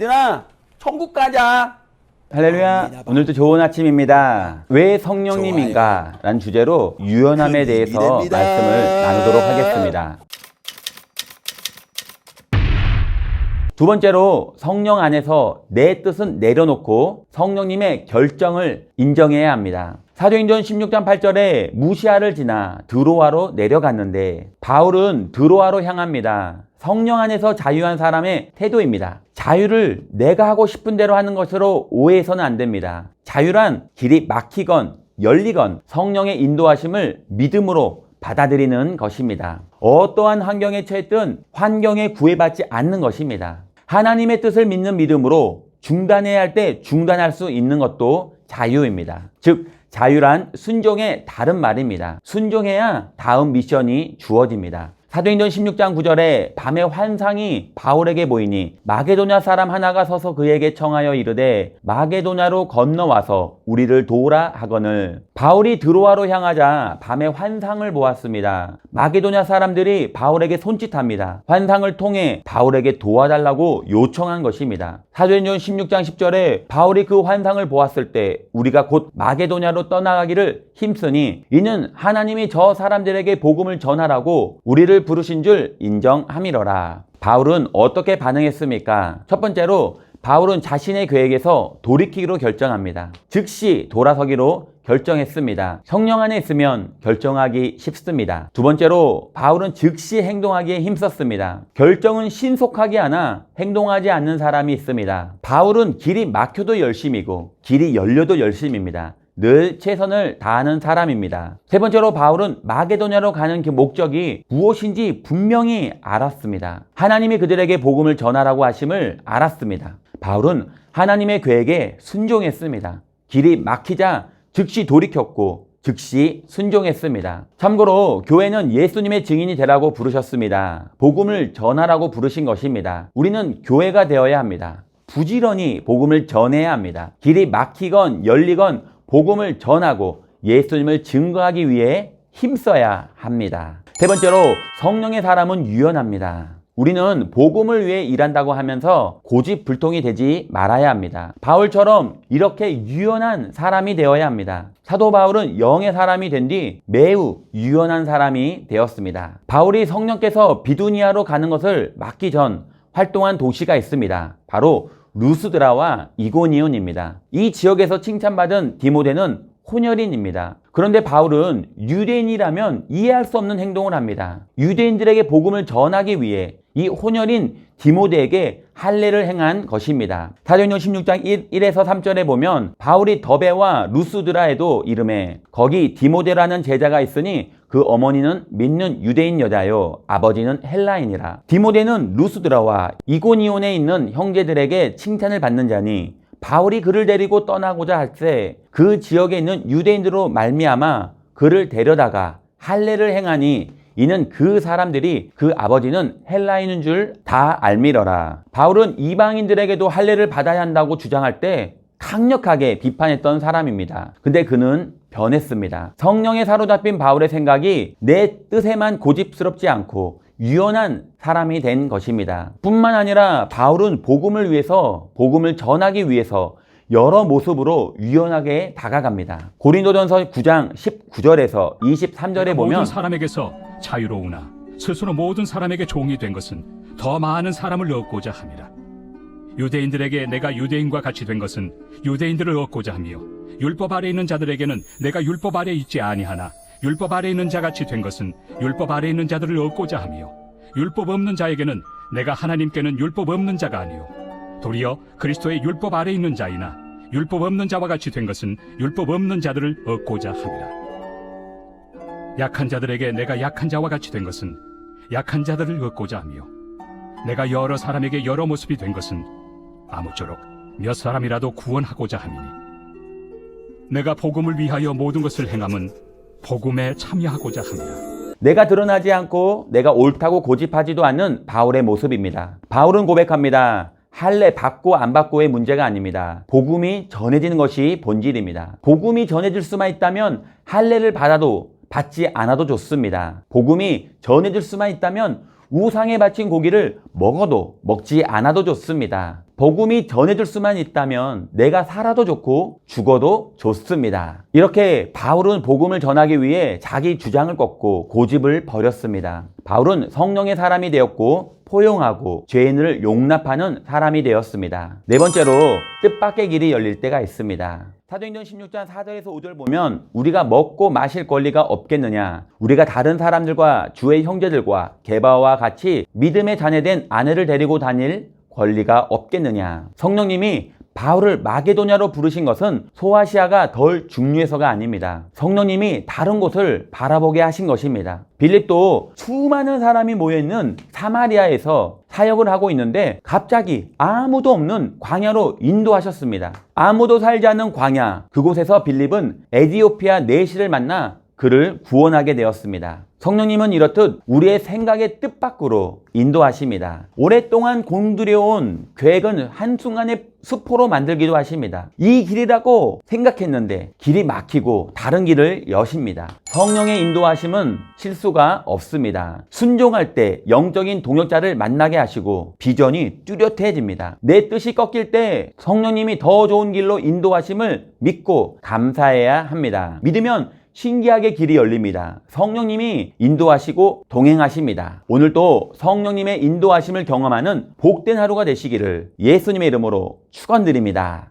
얘들아, 천국 가자. 할렐루야. 오늘도 좋은 아침입니다. 왜 성령님인가? 라는 주제로 유연함에 대해서 말씀을 나누도록 하겠습니다. 두 번째로 성령 안에서 내 뜻은 내려놓고 성령님의 결정을 인정해야 합니다. 사도행전 16장 8절에 무시아를 지나 드로아로 내려갔는데 바울은 드로아로 향합니다. 성령 안에서 자유한 사람의 태도입니다. 자유를 내가 하고 싶은 대로 하는 것으로 오해해서는 안 됩니다. 자유란 길이 막히건 열리건 성령의 인도하심을 믿음으로 받아들이는 것입니다. 어떠한 환경에 처했든 환경에 구애받지 않는 것입니다. 하나님의 뜻을 믿는 믿음으로 중단해야 할 때 중단할 수 있는 것도 자유입니다. 즉 자유란 순종의 다른 말입니다. 순종해야 다음 미션이 주어집니다. 사도행전 16장 9절에 밤에 환상이 바울에게 보이니 마게도냐 사람 하나가 서서 그에게 청하여 이르되 마게도냐로 건너와서 우리를 도우라 하거늘. 바울이 드로아로 향하자 밤에 환상을 보았습니다. 마게도냐 사람들이 바울에게 손짓합니다. 환상을 통해 바울에게 도와달라고 요청한 것입니다. 사도행전 16장 10절에 바울이 그 환상을 보았을 때 우리가 곧 마게도냐로 떠나가기를 힘쓰니 이는 하나님이 저 사람들에게 복음을 전하라고 우리를 부르신 줄 인정함이러라. 바울은 어떻게 반응했습니까? 첫 번째로 바울은 자신의 계획에서 돌이키기로 결정합니다. 즉시 돌아서기로 결정했습니다. 성령 안에 있으면 결정하기 쉽습니다. 두 번째로 바울은 즉시 행동하기에 힘썼습니다. 결정은 신속하게 하나 행동하지 않는 사람이 있습니다. 바울은 길이 막혀도 열심이고 길이 열려도 열심입니다. 늘 최선을 다하는 사람입니다. 세 번째로 바울은 마게도냐로 가는 그 목적이 무엇인지 분명히 알았습니다. 하나님이 그들에게 복음을 전하라고 하심을 알았습니다. 바울은 하나님의 계획에 순종했습니다. 길이 막히자 즉시 돌이켰고 즉시 순종했습니다. 참고로 교회는 예수님의 증인이 되라고 부르셨습니다. 복음을 전하라고 부르신 것입니다. 우리는 교회가 되어야 합니다. 부지런히 복음을 전해야 합니다. 길이 막히건 열리건 복음을 전하고 예수님을 증거하기 위해 힘써야 합니다. 세 번째로 성령의 사람은 유연합니다. 우리는 복음을 위해 일한다고 하면서 고집불통이 되지 말아야 합니다. 바울처럼 이렇게 유연한 사람이 되어야 합니다. 사도 바울은 영의 사람이 된 뒤 매우 유연한 사람이 되었습니다. 바울이 성령께서 비두니아로 가는 것을 막기 전 활동한 도시가 있습니다. 바로 루스드라와 이고니온입니다. 이 지역에서 칭찬받은 디모데는 혼혈인입니다. 그런데 바울은 유대인이라면 이해할 수 없는 행동을 합니다. 유대인들에게 복음을 전하기 위해 이 혼혈인 디모데에게 할례를 행한 것입니다. 사도행전 16장 1에서 3절에 보면 바울이 더베와 루스드라에도 이름에 거기 디모데라는 제자가 있으니 그 어머니는 믿는 유대인 여자요 아버지는 헬라인이라. 디모데는 루스드라와 이고니온에 있는 형제들에게 칭찬을 받는 자니 바울이 그를 데리고 떠나고자 할 때 그 지역에 있는 유대인들로 말미암아 그를 데려다가 할례를 행하니 이는 그 사람들이 그 아버지는 헬라인인 줄 다 알미러라. 바울은 이방인들에게도 할례를 받아야 한다고 주장할 때 강력하게 비판했던 사람입니다. 근데 그는 변했습니다. 성령에 사로잡힌 바울의 생각이 내 뜻에만 고집스럽지 않고 유연한 사람이 된 것입니다. 뿐만 아니라 바울은 복음을 위해서, 복음을 전하기 위해서 여러 모습으로 유연하게 다가갑니다. 고린도전서 9장 19절에서 23절에 보면 모든 사람에게서 자유로우나 스스로 모든 사람에게 종이 된 것은 더 많은 사람을 얻고자 함이라. 유대인들에게 내가 유대인과 같이 된 것은 유대인들을 얻고자 하며 율법 아래 있는 자들에게는 내가 율법 아래 있지 아니하나 율법 아래 있는 자같이 된 것은 율법 아래 있는 자들을 얻고자 하며 율법 없는 자에게는 내가 하나님께는 율법 없는 자가 아니요 도리어 그리스도의 율법 아래 있는 자이나 율법 없는 자와 같이 된 것은 율법 없는 자들을 얻고자 함이라. 약한 자들에게 내가 약한 자와 같이 된 것은 약한 자들을 얻고자 하며 내가 여러 사람에게 여러 모습이 된 것은 아무쪼록 몇 사람이라도 구원하고자 함이니 내가 복음을 위하여 모든 것을 행함은 복음에 참여하고자 합니다. 내가 드러나지 않고 내가 옳다고 고집하지도 않는 바울의 모습입니다. 바울은 고백합니다. 할례 받고 안 받고의 문제가 아닙니다. 복음이 전해지는 것이 본질입니다. 복음이 전해질 수만 있다면 할례를 받아도 받지 않아도 좋습니다. 복음이 전해질 수만 있다면 우상에 바친 고기를 먹어도 먹지 않아도 좋습니다. 복음이 전해질 수만 있다면 내가 살아도 좋고 죽어도 좋습니다. 이렇게 바울은 복음을 전하기 위해 자기 주장을 꺾고 고집을 버렸습니다. 바울은 성령의 사람이 되었고 포용하고 죄인을 용납하는 사람이 되었습니다. 네 번째로 뜻밖의 길이 열릴 때가 있습니다. 사도행전 16장 4절에서 5절 보면 우리가 먹고 마실 권리가 없겠느냐, 우리가 다른 사람들과 주의 형제들과 게바와 같이 믿음에 자녀된 아내를 데리고 다닐 권리가 없겠느냐. 성령님이 바울을 마게도냐로 부르신 것은 소아시아가 덜 중요해서가 아닙니다. 성령님이 다른 곳을 바라보게 하신 것입니다. 빌립도 수많은 사람이 모여있는 사마리아에서 사역을 하고 있는데 갑자기 아무도 없는 광야로 인도하셨습니다. 아무도 살지 않는 광야, 그곳에서 빌립은 에디오피아 내시를 만나 그를 구원하게 되었습니다. 성령님은 이렇듯 우리의 생각의 뜻밖으로 인도하십니다. 오랫동안 공들여온 계획은 한순간에 수포로 만들기도 하십니다. 이 길이라고 생각했는데 길이 막히고 다른 길을 여십니다. 성령의 인도하심은 실수가 없습니다. 순종할 때 영적인 동역자를 만나게 하시고 비전이 뚜렷해집니다. 내 뜻이 꺾일 때 성령님이 더 좋은 길로 인도하심을 믿고 감사해야 합니다. 믿으면 신기하게 길이 열립니다. 성령님이 인도하시고 동행하십니다. 오늘도 성령님의 인도하심을 경험하는 복된 하루가 되시기를 예수님의 이름으로 축원드립니다.